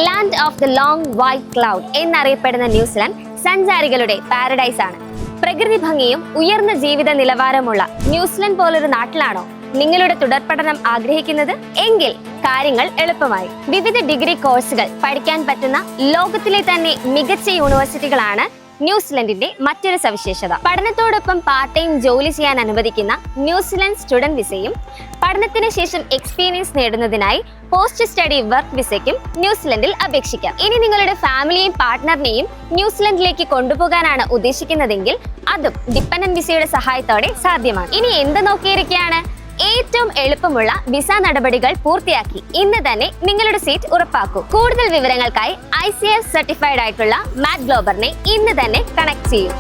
Land of the long white cloud എന്നറിയപ്പെടുന്ന New Zealand സഞ്ചാരികളുടെ paradise ആണ്. പ്രകൃതി ഭംഗിയും ഉയർന്ന ജീവിത നിലവാരമുള്ള ന്യൂസിലാൻഡ് പോലൊരു നാട്ടിലാണോ നിങ്ങളുടെ തുടർ പഠനം ആഗ്രഹിക്കുന്നത്? എങ്കിൽ കാര്യങ്ങൾ എളുപ്പമായി. വിവിധ ഡിഗ്രി കോഴ്സുകൾ പഠിക്കാൻ പറ്റുന്ന ലോകത്തിലെ തന്നെ മികച്ച യൂണിവേഴ്സിറ്റികളാണ് ന്യൂസിലൻഡിന്റെ മറ്റൊരു സവിശേഷത. പഠനത്തോടൊപ്പം പാർട്ട് ടൈം ജോലി ചെയ്യാൻ അനുവദിക്കുന്ന ന്യൂസിലൻഡ് സ്റ്റുഡന്റ് വിസയും പഠനത്തിന് ശേഷം എക്സ്പീരിയൻസ് നേടുന്നതിനായി പോസ്റ്റ് സ്റ്റഡി വർക്ക് വിസയ്ക്കും ന്യൂസിലൻഡിൽ അപേക്ഷിക്കാം. ഇനി നിങ്ങളുടെ ഫാമിലിയെയും പാർട്ട്ണറിനെയും ന്യൂസിലൻഡിലേക്ക് കൊണ്ടുപോകാനാണ് ഉദ്ദേശിക്കുന്നതെങ്കിൽ അതും ഡിപെൻഡന്റ് വിസയുടെ സഹായത്തോടെ സാധ്യമാണ്. ഇനി എന്ത് നോക്കിയിരിക്കുകയാണ്? ഏറ്റവും എളുപ്പമുള്ള വിസ നടപടികൾ പൂർത്തിയാക്കി ഇന്ന് തന്നെ നിങ്ങളുടെ സീറ്റ് ഉറപ്പാക്കൂ. കൂടുതൽ വിവരങ്ങൾക്കായി ICF സർട്ടിഫൈഡ് ആയിട്ടുള്ള മാറ്റ് ഗ്ലോബറിനെ ഇന്ന് തന്നെ കണക്ട് ചെയ്യൂ.